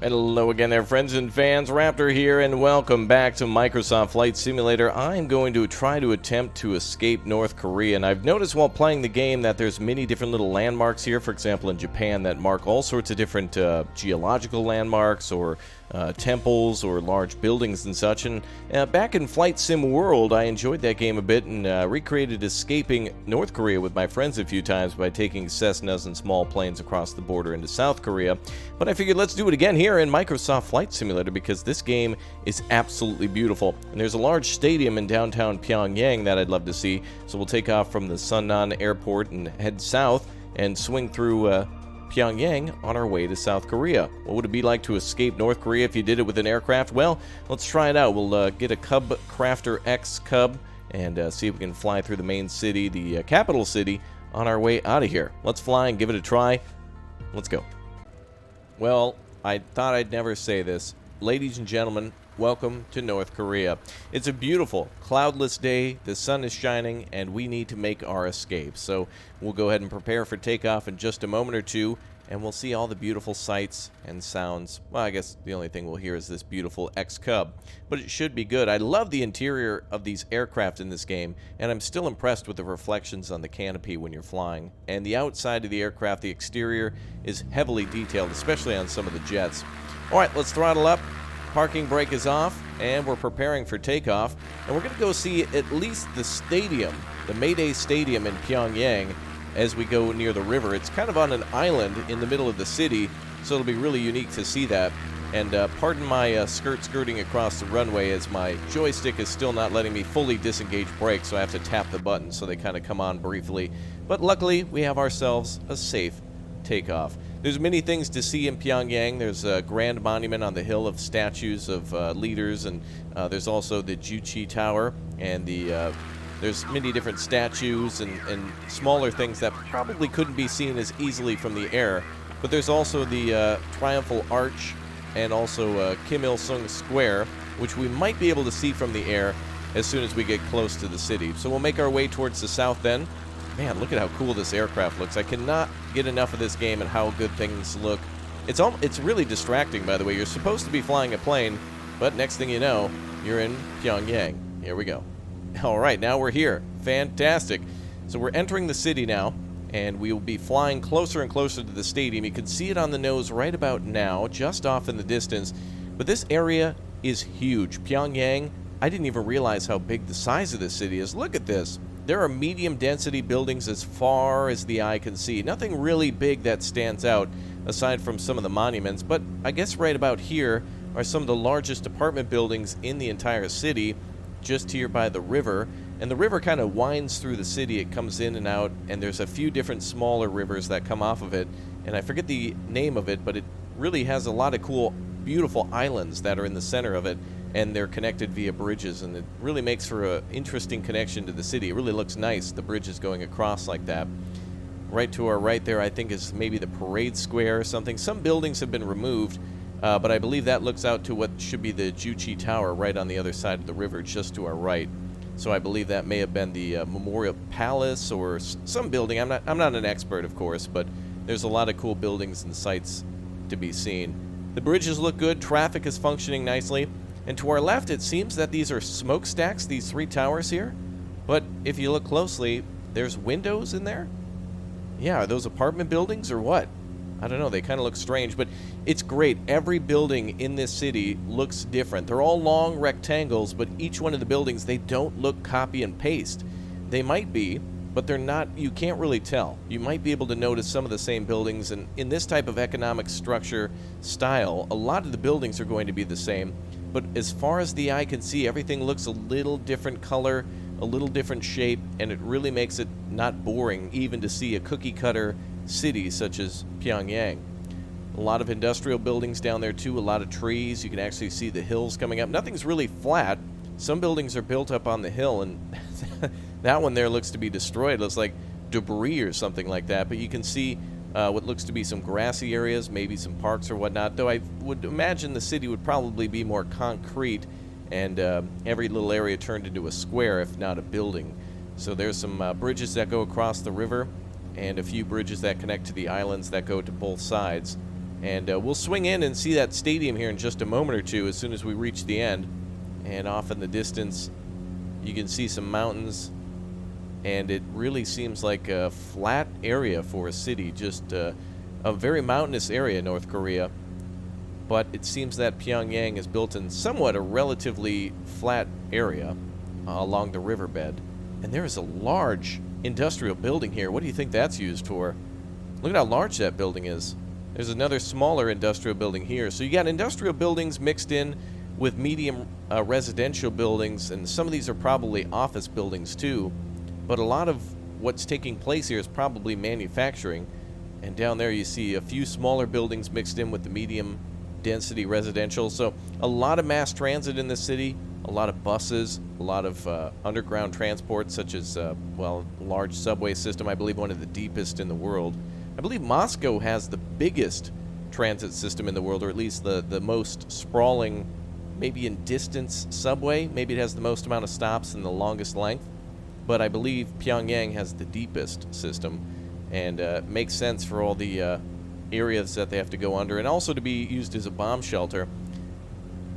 Hello again there, friends and fans. Raptor here, and welcome back to Microsoft Flight Simulator. I'm going to try to attempt to escape North Korea, and I've noticed while playing the game that there's many different little landmarks here, for example in Japan, that mark all sorts of different geological landmarks or temples or large buildings and such. And back in Flight Sim World, I enjoyed that game a bit and recreated escaping North Korea with my friends a few times by taking Cessnas and small planes across the border into South Korea. But I figured let's do it again here in Microsoft Flight Simulator because this game is absolutely beautiful. And there's a large stadium in downtown Pyongyang that I'd love to see. So we'll take off from the Sunnan Airport and head south and swing through Pyongyang on our way to South Korea. What would it be like to escape North Korea if you did it with an aircraft? Well, let's try it out. We'll get a Cub Crafter X Cub and see if we can fly through the main city, the capital city, on our way out of here. Let's fly and give it a try. Let's go. Well, I thought I'd never say this. Ladies and gentlemen, welcome to North Korea. It's a beautiful, cloudless day, the sun is shining, and we need to make our escape. So we'll go ahead and prepare for takeoff in just a moment or two, and we'll see all the beautiful sights and sounds. Well, I guess the only thing we'll hear is this beautiful X-Cub, but it should be good. I love the interior of these aircraft in this game, and I'm still impressed with the reflections on the canopy when you're flying. And the outside of the aircraft, the exterior, is heavily detailed, especially on some of the jets. All right, let's throttle up. Parking brake is off, and we're preparing for takeoff. And we're going to go see at least the stadium, the Mayday Stadium in Pyongyang, as we go near the river. It's kind of on an island in the middle of the city, so it'll be really unique to see that. And pardon my skirting across the runway, as my joystick is still not letting me fully disengage brakes, so I have to tap the button so they kind of come on briefly. But luckily, we have ourselves a safe takeoff. There's many things to see in Pyongyang. There's a grand monument on the hill of statues of leaders, and there's also the Juche Tower, and there's many different statues and smaller things that probably couldn't be seen as easily from the air. But there's also the Triumphal Arch and also Kim Il-sung Square, which we might be able to see from the air as soon as we get close to the city. So we'll make our way towards the south then. Man, look at how cool this aircraft looks. I cannot get enough of this game and how good things look. It's really distracting, by the way. You're supposed to be flying a plane, but next thing you know, you're in Pyongyang. Here we go. All right, now we're here. Fantastic. So we're entering the city now, and we will be flying closer and closer to the stadium. You can see it on the nose right about now, just off in the distance. But this area is huge. Pyongyang, I didn't even realize how big the size of this city is. Look at this. There are medium-density buildings as far as the eye can see. Nothing really big that stands out, aside from some of the monuments. But I guess right about here are some of the largest apartment buildings in the entire city, just here by the river. And the river kind of winds through the city. It comes in and out, and there's a few different smaller rivers that come off of it. And I forget the name of it, but it really has a lot of cool, beautiful islands that are in the center of it. And they're connected via bridges, and it really makes for an interesting connection to the city. It really looks nice, the bridges going across like that. Right to our right there, I think, is maybe the parade square or something. Some buildings have been removed, but I believe that looks out to what should be the Juche Tower right on the other side of the river, just to our right. So I believe that may have been the Memorial Palace or some building. I'm not an expert, of course, but there's a lot of cool buildings and sites to be seen. The bridges look good. Traffic is functioning nicely. And to our left, it seems that these are smokestacks, these three towers here. But if you look closely, there's windows in there. Yeah, are those apartment buildings or what? I don't know, they kind of look strange, but it's great. Every building in this city looks different. They're all long rectangles, but each one of the buildings, they don't look copy and paste. They might be, but they're not. You can't really tell. You might be able to notice some of the same buildings, and in this type of economic structure style, a lot of the buildings are going to be the same. But as far as the eye can see, everything looks a little different color, a little different shape, and it really makes it not boring even to see a cookie-cutter city such as Pyongyang. A lot of industrial buildings down there too, a lot of trees. You can actually see the hills coming up. Nothing's really flat. Some buildings are built up on the hill, and that one there looks to be destroyed. It looks like debris or something like that, but you can see what looks to be some grassy areas, maybe some parks or whatnot, though I would imagine the city would probably be more concrete and every little area turned into a square, if not a building. So there's some bridges that go across the river and a few bridges that connect to the islands that go to both sides. And we'll swing in and see that stadium here in just a moment or two as soon as we reach the end. And off in the distance, you can see some mountains. And it really seems like a flat area for a city, just a very mountainous area, North Korea. But it seems that Pyongyang is built in somewhat a relatively flat area along the riverbed. And there is a large industrial building here. What do you think that's used for? Look at how large that building is. There's another smaller industrial building here. So you got industrial buildings mixed in with medium residential buildings, and some of these are probably office buildings too. But a lot of what's taking place here is probably manufacturing. And down there you see a few smaller buildings mixed in with the medium density residential. So a lot of mass transit in the city, a lot of buses, a lot of underground transport, such as, well, large subway system, I believe one of the deepest in the world. I believe Moscow has the biggest transit system in the world, or at least the most sprawling, maybe in distance, subway. Maybe it has the most amount of stops and the longest length. But I believe Pyongyang has the deepest system, and makes sense for all the areas that they have to go under, and also to be used as a bomb shelter.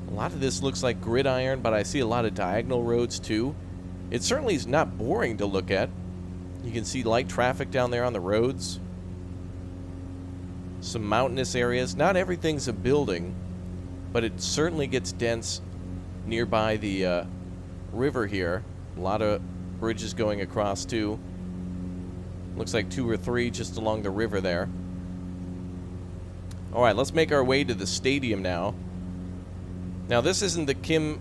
A lot of this looks like gridiron, but I see a lot of diagonal roads too. It certainly is not boring to look at. You can see light traffic down there on the roads. Some mountainous areas. Not everything's a building, but it certainly gets dense nearby the river here. A lot of bridges going across too. Looks like 2 or 3 just along the river there. Alright, let's make our way to the stadium now. Now this isn't the Kim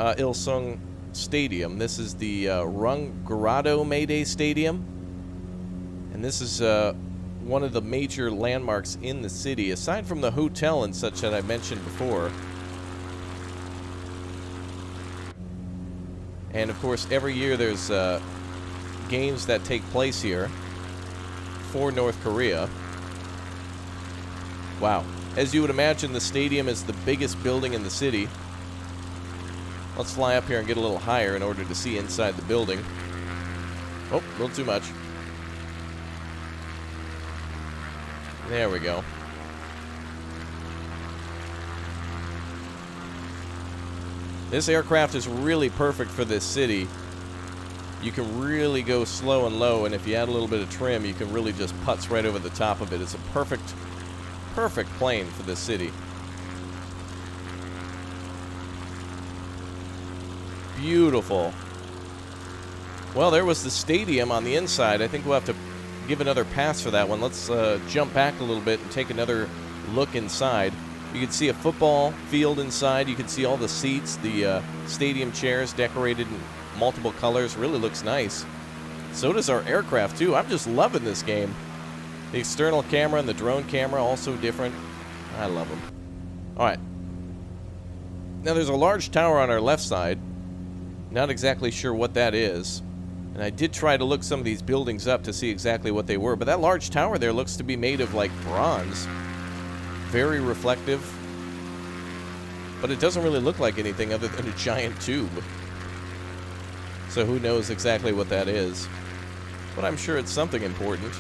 Il-sung Stadium. This is the Rungurado Mayday Stadium. And this is one of the major landmarks in the city, aside from the hotel and such that I mentioned before. And of course, every year there's games that take place here for North Korea. Wow. As you would imagine, the stadium is the biggest building in the city. Let's fly up here and get a little higher in order to see inside the building. Oh, a little too much. There we go. This aircraft is really perfect for this city. You can really go slow and low, and if you add a little bit of trim, you can really just putz right over the top of it. It's a perfect plane for this city. Beautiful. Well, there was the stadium on the inside. I think we'll have to give another pass for that one. Let's jump back a little bit and take another look inside. You can see a football field inside. You can see all the seats, the stadium chairs decorated in multiple colors. Really looks nice. So does our aircraft too. I'm just loving this game. The external camera and the drone camera also different. I love them. Alright. Now there's a large tower on our left side. Not exactly sure what that is. And I did try to look some of these buildings up to see exactly what they were. But that large tower there looks to be made of like bronze. Very reflective. But it doesn't really look like anything other than a giant tube. So who knows exactly what that is. But I'm sure it's something important.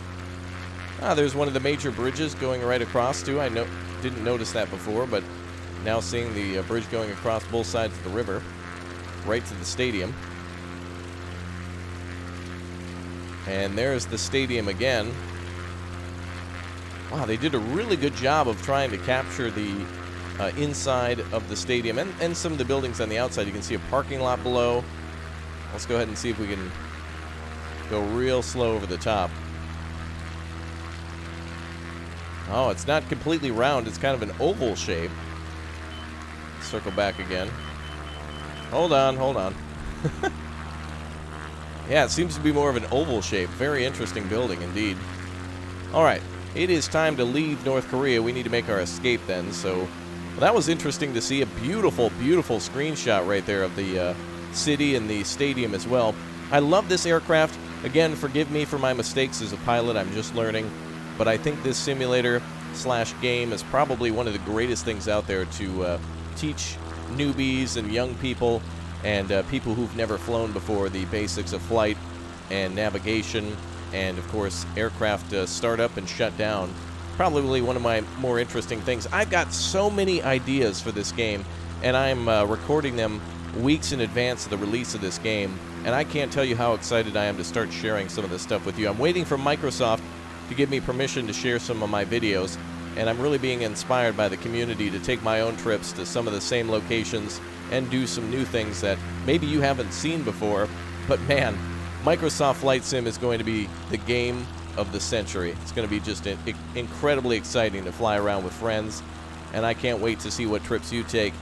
Ah, there's one of the major bridges going right across too. I didn't notice that before, but now seeing the bridge going across both sides of the river, right to the stadium. And there's the stadium again. Wow, they did a really good job of trying to capture the inside of the stadium and some of the buildings on the outside. You can see a parking lot below. Let's go ahead and see if we can go real slow over the top. Oh, it's not completely round. It's kind of an oval shape. Circle back again. Hold on, hold on. Yeah, it seems to be more of an oval shape. Very interesting building indeed. All right, it is time to leave North Korea. We need to make our escape then. So well, that was interesting to see. A beautiful, beautiful screenshot right there of the city and the stadium as well. I love this aircraft. Again, forgive me for my mistakes as a pilot. I'm just learning. But I think this simulator/game is probably one of the greatest things out there to teach newbies and young people and people who've never flown before the basics of flight and navigation and, of course, aircraft startup and shut down. probably one of my more interesting things. I've got so many ideas for this game, and I'm recording them weeks in advance of the release of this game, and I can't tell you how excited I am to start sharing some of this stuff with you. I'm waiting for Microsoft to give me permission to share some of my videos, and I'm really being inspired by the community to take my own trips to some of the same locations and do some new things that maybe you haven't seen before. But man, Microsoft Flight Sim is going to be the game of the century. It's going to be just incredibly exciting to fly around with friends, and I can't wait to see what trips you take,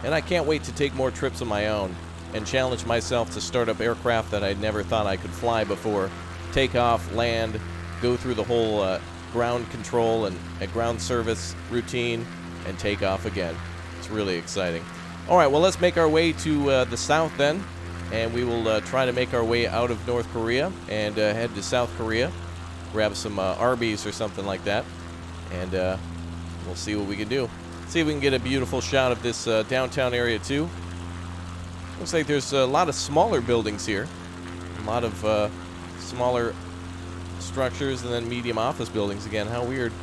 and I can't wait to take more trips of my own and challenge myself to start up aircraft that I never thought I could fly before, take off, land, go through the whole ground control and ground service routine, and take off again. It's really exciting. All right, well, let's make our way to the south then, and we will try to make our way out of North Korea and head to South Korea, grab some Arby's or something like that, and we'll see what we can do. See if we can get a beautiful shot of this downtown area too. Looks like there's a lot of smaller buildings here, a lot of smaller structures, and then medium office buildings again. How weird.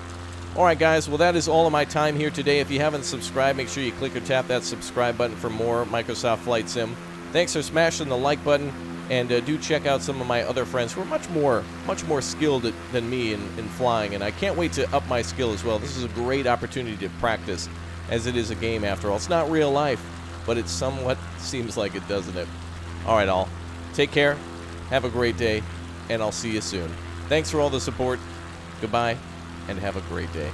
All right, guys, well, that is all of my time here today. If you haven't subscribed, make sure you click or tap that subscribe button for more Microsoft Flight Sim. Thanks for smashing the like button, and do check out some of my other friends who are much more skilled than me in flying, and I can't wait to up my skill as well. This is a great opportunity to practice, as it is a game after all. It's not real life, but it somewhat seems like it, doesn't it? All right, all. Take care, have a great day, and I'll see you soon. Thanks for all the support. Goodbye, and have a great day.